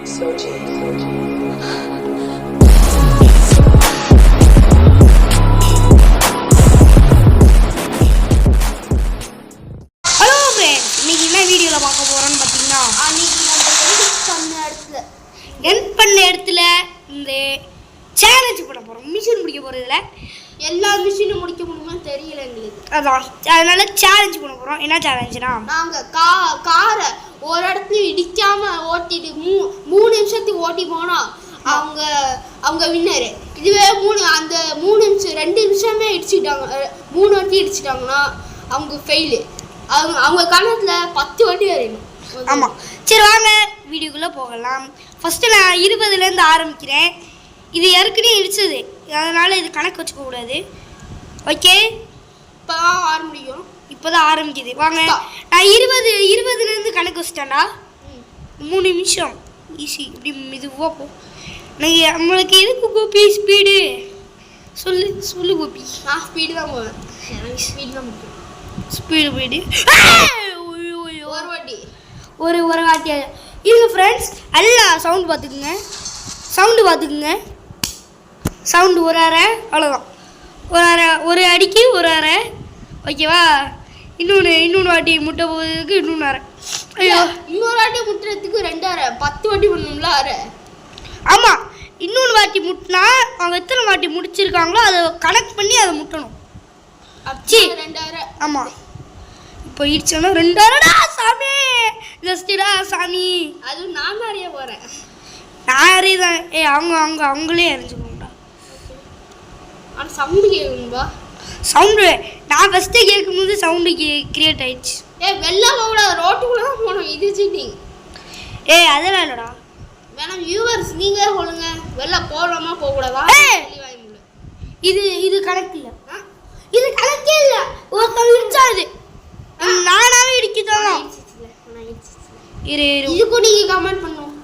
Soji. Hello friends, இன்னைக்கு என்ன வீடியோவில் பார்க்க போகிறோன்னு பார்த்தீங்கன்னா, என் பண்ண இடத்துல இந்த சேலஞ்சு பண்ண போகிறோம். மிஷின் முடிக்க போகிறதுல எல்லா மிஷினும் முடிக்க முடியுமா தெரியல எங்களுக்கு. அதான் அதனால சேலஞ்சு பண்ண போகிறோம். என்ன சேலஞ்சுனா, நாங்கள் காரை ஒரு இடத்துல இடிக்காம ஓட்டிட்டு 3 நிமிஷத்துக்கு ஓட்டி போனோம். அவங்க வின்னரு. இதுவே 3 நிமிஷம் 2 நிமிஷமே இடிச்சுட்டாங்க, 3 வாட்டி இடிச்சிட்டாங்கன்னா அவங்க ஃபெயிலு. அவங்க கணத்தில் 10 வாட்டி வரையணும். ஆமாம். சரி வாங்க வீடியோக்குள்ளே போகலாம். ஃபஸ்ட்டு நான் 20லேருந்து ஆரம்பிக்கிறேன். இது ஏற்கனவே இடிச்சது, அதனால் இது கணக்கு வச்சுக்க கூடாது. ஓகே, இப்போ தான் ஆரம்பிக்கும். இப்போ தான் ஆரம்பிக்குது. வாங்க, நான் 20லேருந்து கணக்கு வச்சிட்டேன்டா. 3 நிமிஷம் ஈஸி. இப்படி மெதுவாக போ. நம்மளுக்கு எதுக்கு கோபி ஸ்பீடு? சொல்லு கோபி. நான் ஸ்பீடு தான் போவேன். எனக்கு ஸ்பீடு தான் முடியும். ஸ்பீடு ஒரு வாட்டி ஒரு வாட்டி இருங்க ஃப்ரெண்ட்ஸ். எல்லாம் சவுண்டு பார்த்துக்குங்க. சவுண்டு ஒரு அரை, அவ்வளோதான். ஒரு அடிக்கு ஒரு அரை. ஓகேவா? இன்னொன்று வாட்டி முட்டை போகிறதுக்கு இன்னொன்று அரை. ஐயோ, இன்னொரு வாட்டி முட்டுறதுக்கு 2 அரை, 10 வாட்டி பண்ணணும்ல அரை. ஆமாம், இன்னொன்று வாட்டி முட்டினா அவங்க எத்தனை வாட்டி முடிச்சிருக்காங்களோ அதை கனெக்ட் பண்ணி அதை முட்டணும். அச்சி 2 அரை. ஆமாம், இப்போ இடிச்சோன்னா 2 அரைடா சாமி. ஜஸ்டிடா சாமி. அதுவும் நான் அறிய போகிறேன். நான் அறியதான். அவங்களே அறிஞ்சுக்கோங்கடா. ஆனால் சவுண்டு கேட்கணும்பா. சவுண்டு நான் ஃபஸ்ட்டு கேட்கும்போது சவுண்டு கிரியேட் ஆயிடுச்சு. வெளில போகக்கூடாது, ரோட்டுக்குள்ளே தான் போகணும். இது சீட்டிங். அதெல்லாம் இல்லைடா. வேணாம் வியூவர்ஸ் நீங்கள் சொல்லுங்க, வெளில போகலாமா போகக்கூடாதா? இது கணக்கு இல்லை. இது கணக்கே இல்லை. ஒருத்தர் இடிச்சா இது நானாவே இடிக்கதான். இதுக்கும் நீங்கள் கமெண்ட் பண்ணுவோம்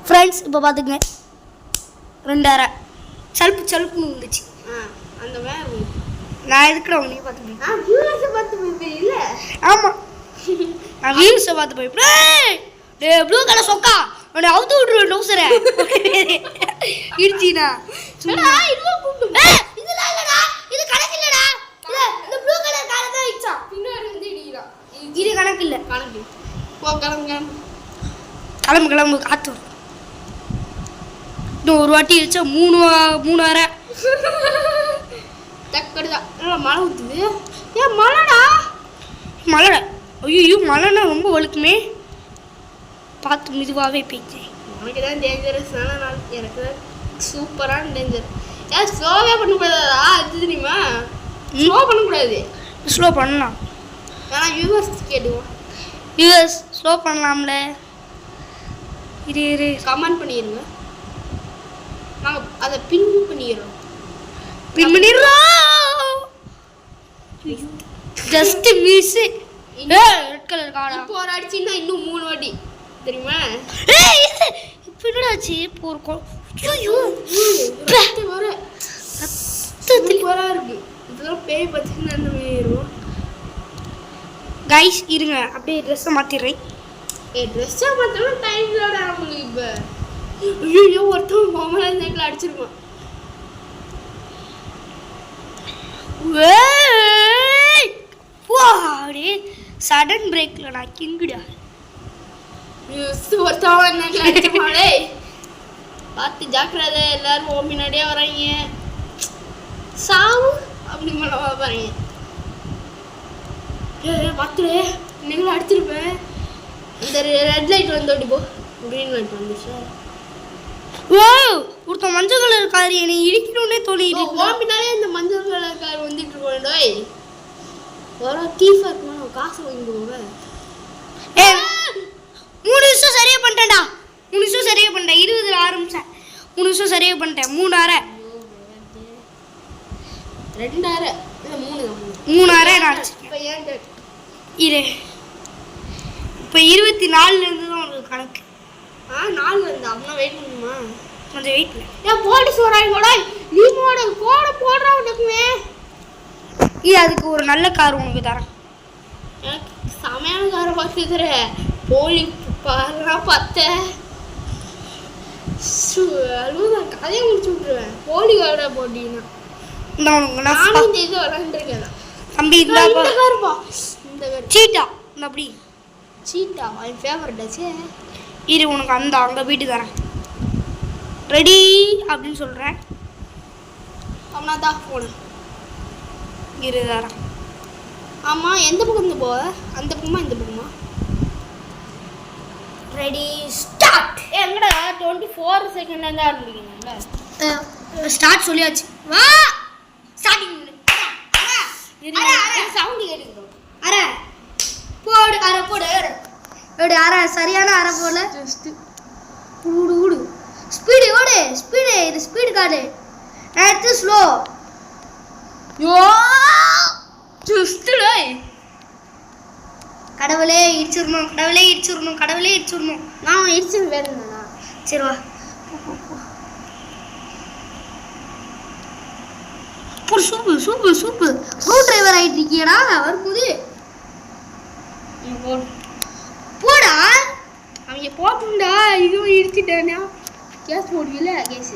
ஃப்ரெண்ட்ஸ். இப்போ பார்த்துக்குங்க, 2 அரை சலுப்புன்னு இருந்துச்சு. அந்த மாதிரி நான் எதுக்குறவங்க நீ பார்த்துக்கேன். வியூவர்ஸை பார்த்து இல்லை. ஆமாம், நான் வியூஸை பார்த்து போய் ப்ளூ கலர் சொக்கா உன்னை அவுத்து விட்டுருவேன் டவுசரை இடிச்சினா. இது கணக்கு இல்லை. கிளம்பு காத்து. இன்னும் ஒரு வாட்டி இடிச்சா 3 அரை. தக்கடுதான். மழை ஊற்றுது. மழைடா. ஐயோ, மழைனா ரொம்ப வழுக்குமே. பார்த்து மெதுவாகவே போயிடுச்சு. உனக்கு தான் டேஞ்சரஸான நாள், எனக்கு தான் சூப்பரான டேஞ்சர். ஸ்லோவே பண்ணக்கூடாதா? அது தெரியுமா? ஸ்லோ பண்ணக்கூடாது. ஸ்லோ பண்ணலாம். ஆனால் வியூவர்ஸ் கேட்டுவோம். வியூவர்ஸ் ஸ்லோ பண்ணலாம்ல. இரு கமெண்ட் பண்ணிடுங்க, நாங்கள் அதை பின் பண்ணிடுறோம். Just miss. ரெட் கலர் காடா. இப்போ ஒரு அடிச்சுன்னா இன்னும் 3 வாட்டி தெரியுமா? இப்போ என்னடாச்சு? இப்போ ஒரு வர இருக்கு. இதெல்லாம் பேய் பார்த்தீங்கன்னா அந்த மாதிரி இருக்கும். கைஸ் இருங்க, அப்படியே ட்ரெஸ்ஸை மாற்றிடுறேன். ட்ரெஸ்ஸை பார்த்தாலும் டைம் இல்லைடா நம்மளுக்கு. இப்போ ஐயோ, ஒருத்தவங்க பொம்மலை நேக்கில் அடிச்சிருப்பான். அப்படியே சடன் பிரேக்ல நான் கிங்குடா. ஒருத்தவங்க நேக்கில் அடிச்சிருப்பாங்களே, பார்த்து ஜாக்கிரதை. எல்லாரும் ஓ பின்னாடியே வராங்க. சாவு அப்படி மேலே பாருங்க. பார்த்துரு, நீங்களும் அடிச்சிருப்பேன். இந்த ரெட் லைட் வந்து ஓடி போ. க்ரீன் லைட் வந்துச்சு. ஒருத்தன் மஞ்சள் கலர் கார் என்னை இடிக்கணும்னே தோணிட்டு. பின்னாலே இந்த மஞ்சள் கலர் கார் வந்துட்டு இருக்கோண்டோய். ஒரு தீஃபா இருக்குமா, காசு வாங்கி போவேன். 3 நிமிஷம் சரியா பண்ணிட்டேன்டா. 3 நிமிஷம் சரியா பண்ணிட்டேன். 20 ஆரம்பிச்சேன். 3 நிமிஷம் சரியா பண்ணிட்டேன். 3 அரை. 2 அரை இல்லை 3 அரை நான் அடிச்சிருக்கேன். இப்போ 24லேருந்து தான் உங்களுக்கு கணக்கு. 4 வந்து அப்படின்னா வெயிட் பண்ணுமா? கொஞ்சம் வெயிட் பண்ணு. போலீஸ் வராங்களோட நீமோட கோட போடுறவனுக்குமே இது அதுக்கு ஒரு நல்ல கார் உனக்கு தரேன். செமையான காரை பார்த்துக்கிற போலி பாருனா பார்த்த கதையை முடிச்சு விட்டுருவேன். போலி கார்டா போட்டிங்கன்னா இந்த நானும் இந்த இது விளாண்டுருக்கேன். தம்பி இந்த கார்பா இந்த கார் சீட்டா இந்த அப்படி சீட்டா என் ஃபேவரட் ஆச்சு. இரு உனக்கு அந்த அங்கே வீட்டு தரேன். ரெடி அப்படின்னு சொல்கிறேன். அவனா தான் போனேன். இரு தரேன். ஆமாம், எந்த பக்கம் இருந்து போவ? அந்த பக்கமா இந்த பக்கமா? Ready start. எங்கடா 24 செகண்ட் தான் ஆரம்பிக்கணும்ல. ஸ்டார்ட் சொல்லியாச்சு. வா ஸ்டார்டிங். சவுண்ட் கேட்டுக்கிறோம். அரை போடு, அரை போடு. எப்படி அரை சரியான அரை போடல. ஜஸ்ட் ஊடு ஊடு ஸ்பீடு ஓடு. ஸ்பீடு இது ஸ்பீடு கார்டு. அடுத்து ஸ்லோ. யோ ஜஸ்ட் டேய். கடவுளே இடிச்சிடணும், கடவுளே இடிச்சிடணும், கடவுளே இடிச்சிடணும். நான் இடிச்சு வேணும்ண்ணா. சரி வா. ஒரு soup soup soup screw driver ஆகிட்டு இருக்கியடா வரும்போது. போடா அவங்க போட்டுண்டா. இதுவும் இடிச்சுட்டானா கேஸ் போடுவீல கேஸ்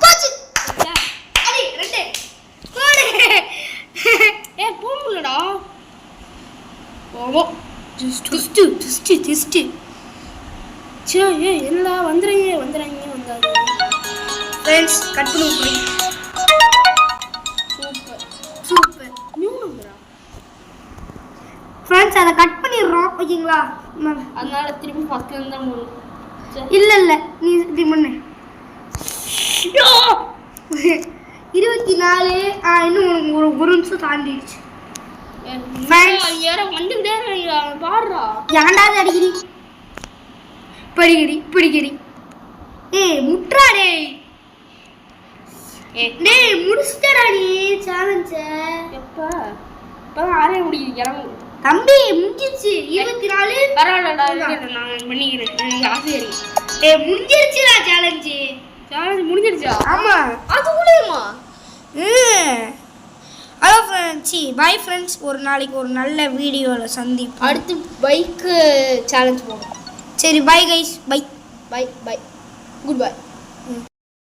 போச்சு. அடி ரெண்டு போடு. போகலடா. Oh just just just just சே என்னடா வந்துடுறாங்க வந்தாரு. ஃப்ரெண்ட்ஸ் கட் பண்ணி விட்றேன். Super super. நியூ நம்பரா? ஃப்ரெண்ட்ஸ் அதை கட் பண்ணிடுறோம் ஓகேங்களா. அதனால திரும்பி ஃபர்ஸ்ட்ல இருந்து தான் போகணும். இல்லை இல்லை நீ இப்படி பண்ணு. 24. இன்னும் உனக்கு ஒரு நிமிஷம் தாண்டிடுச்சு. வந்துக்கிட்டே பாடுறா. ஏண்டாவது அடிக்கடி படிக்கடி பிடிக்கடி. முட்றா டேய். டேய் முடிச்சிட்டடா நீ சேலஞ்ச. எப்ப இப்பதான் ஆரே முடியுது கிளம்பு. தம்பி முடிஞ்சிருச்சு. 24. பரவாயில்லடா நான் பண்ணிக்கிறேன். ஆசையரி முடிஞ்சிருச்சுடா சேலஞ்சு. சேலஞ்ச் முடிஞ்சிருச்சா? ஆமா அதுக்குள்ளேயுமா? Hello friends, bye friends. ஒரு நாளைக்கு ஒரு நல்ல வீடியோவில் சந்திப்போம். அடுத்து பைக்கு சேலஞ்ச் போகும். சரி bye guys. Bye bye bye good bye.